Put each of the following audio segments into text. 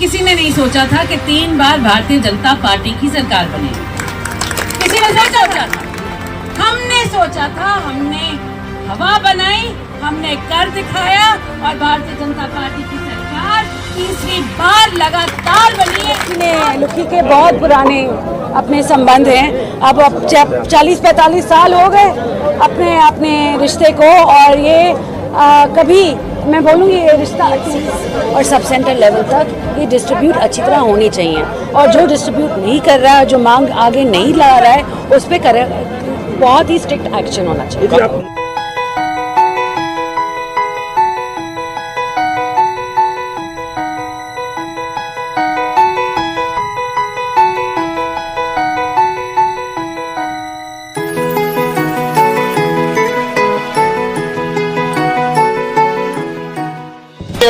किसी ने नहीं सोचा था कि 3 बार भारतीय जनता पार्टी की सरकार बनेगी। किसी ने सोचा था? हमने सोचा था, हमने हवा बनाई, हमने कर दिखाया और भारतीय जनता पार्टी की सरकार तीसरी बार लगातार बनी है। लुखी के बहुत पुराने अपने संबंध हैं, अब 40-45 साल हो गए अपने रिश्ते को, और ये कभी मैं बोलूँगी ये रिश्ता और सब सेंटर लेवल तक ये डिस्ट्रीब्यूट अच्छी तरह होनी चाहिए, और जो डिस्ट्रीब्यूट नहीं कर रहा है, जो मांग आगे नहीं ला रहा है, उस पर करे बहुत ही स्ट्रिक्ट एक्शन होना चाहिए।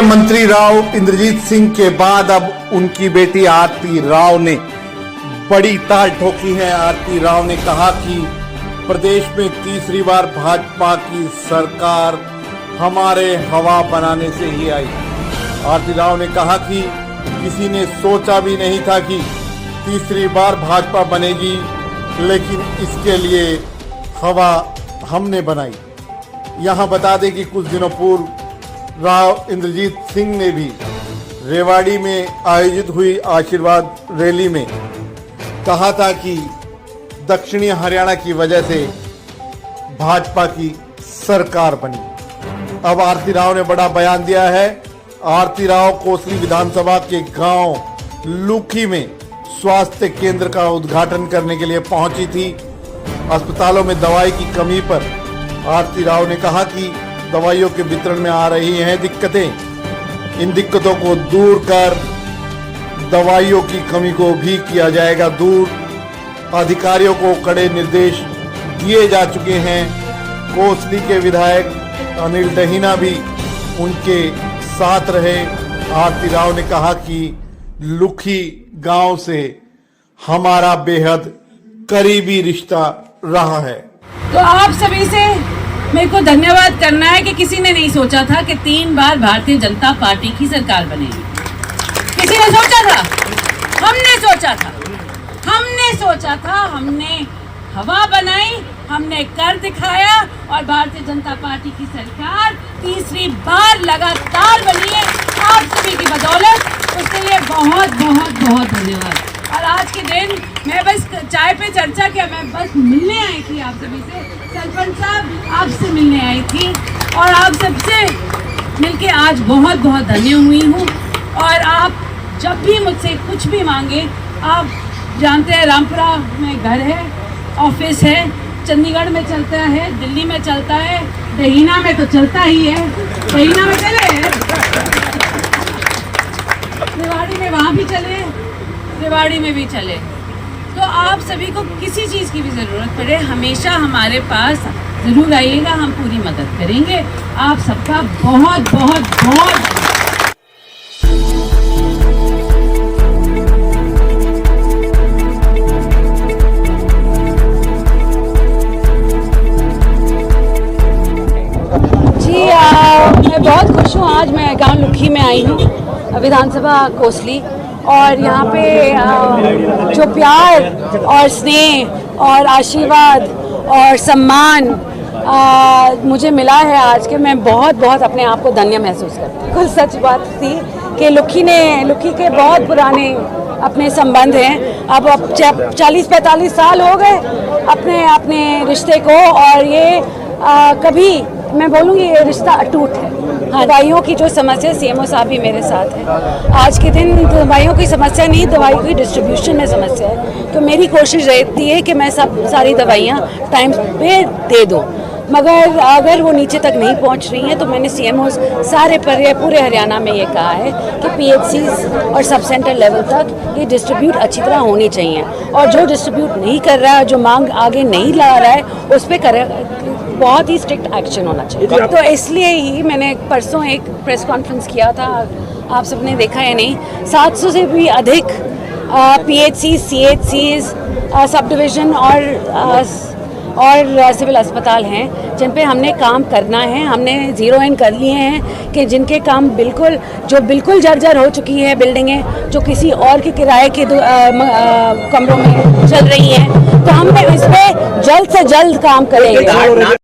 मंत्री राव इंद्रजीत सिंह के बाद अब उनकी बेटी आरती राव ने बड़ी ताल ठोकी है। आरती राव ने कहा कि प्रदेश में तीसरी बार भाजपा की सरकार हमारे हवा बनाने से ही आई। आरती राव ने कहा कि किसी ने सोचा भी नहीं था कि तीसरी बार भाजपा बनेगी, लेकिन इसके लिए हवा हमने बनाई। यहां बता दें कि कुछ दिनों पूर्व राव इंद्रजीत सिंह ने भी रेवाड़ी में आयोजित हुई आशीर्वाद रैली में कहा था कि दक्षिणी हरियाणा की वजह से भाजपा की सरकार बनी। अब आरती राव ने बड़ा बयान दिया है। आरती राव कोसली विधानसभा के गांव लुखी में स्वास्थ्य केंद्र का उद्घाटन करने के लिए पहुंची थी। अस्पतालों में दवाई की कमी पर आरती राव ने कहा कि दवाइयों के वितरण में आ रही हैं दिक्कतें, इन दिक्कतों को दूर कर दवाइयों की कमी को भी किया जाएगा दूर। अधिकारियों को कड़े निर्देश दिए जा चुके हैं। कोसली के विधायक अनिल दहीना भी उनके साथ रहे। आरती राव ने कहा कि लुखी गांव से हमारा बेहद करीबी रिश्ता रहा है। तो आप सभी से मेरे को धन्यवाद करना है कि किसी ने नहीं सोचा था कि 3 बार भारतीय जनता पार्टी की सरकार बनेगी। किसी ने सोचा था? हमने सोचा था, हमने सोचा था, हमने हवा बनाई, हमने कर दिखाया और भारतीय जनता पार्टी की सरकार तीसरी बार लगातार बनी है आप सभी की बदौलत। उसके लिए बहुत बहुत बहुत धन्यवाद। और आज के दिन मैं बस चाय पे चर्चा किया, मैं बस मिलने आई थी आप सभी से। सरपंच साहब आपसे मिलने आई थी और आप सबसे मिलके आज बहुत बहुत धन्य हुई हूँ। और आप जब भी मुझसे कुछ भी मांगे, आप जानते हैं रामपुरा में घर है, ऑफिस है, चंडीगढ़ में चलता है, दिल्ली में चलता है, दहीना में तो चलता ही है। दहीना में चले, रेवाड़ी में वहाँ भी चले, रेवाड़ी में भी चले। तो आप सभी को किसी चीज़ की भी ज़रूरत पड़े, हमेशा हमारे पास ज़रूर आइएगा, हम पूरी मदद करेंगे। आप सबका बहुत बहुत बहुत जी मैं बहुत खुश हूँ। आज मैं गांव लुखी में आई हूँ, विधानसभा कोसली, और यहाँ पे जो प्यार और स्नेह और आशीर्वाद और सम्मान मुझे मिला है आज के, मैं बहुत बहुत अपने आप को धन्य महसूस करती हूँ। कुल सच बात थी कि लुखी के बहुत पुराने अपने संबंध हैं, अब 40-45 साल हो गए अपने रिश्ते को, और ये कभी मैं बोलूँगी ये रिश्ता अटूट है। हाँ, दवाइयों की जो समस्या, सीएमओ साहब भी मेरे साथ हैं। आज के दिन दवाइयों की समस्या नहीं, दवाई की डिस्ट्रीब्यूशन में समस्या है। तो मेरी कोशिश रहती है कि मैं सारी दवाइयाँ टाइम पे दे दूँ, मगर अगर वो नीचे तक नहीं पहुंच रही हैं तो मैंने सीएमओ पूरे हरियाणा में ये कहा है कि पीएचसीज और सब सेंटर लेवल तक ये डिस्ट्रीब्यूट अच्छी तरह होनी चाहिए, और जो डिस्ट्रीब्यूट नहीं कर रहा है, जो मांग आगे नहीं ला रहा है, उस पर करे बहुत ही स्ट्रिक्ट एक्शन होना चाहिए। तो इसलिए ही मैंने परसों एक प्रेस कॉन्फ्रेंस किया था, आप सबने देखा या नहीं, 700 से भी अधिक पीएचसी, सीएचसीज, सब डिवीज़न और और सिविल अस्पताल हैं जिन पे हमने काम करना है। हमने ज़ीरो इन कर लिए हैं कि जिनके काम बिल्कुल जर्जर हो चुकी है बिल्डिंगें, जो किसी और के किराए के कमरों में चल रही हैं, तो हम इस पर जल्द से जल्द काम करेंगे।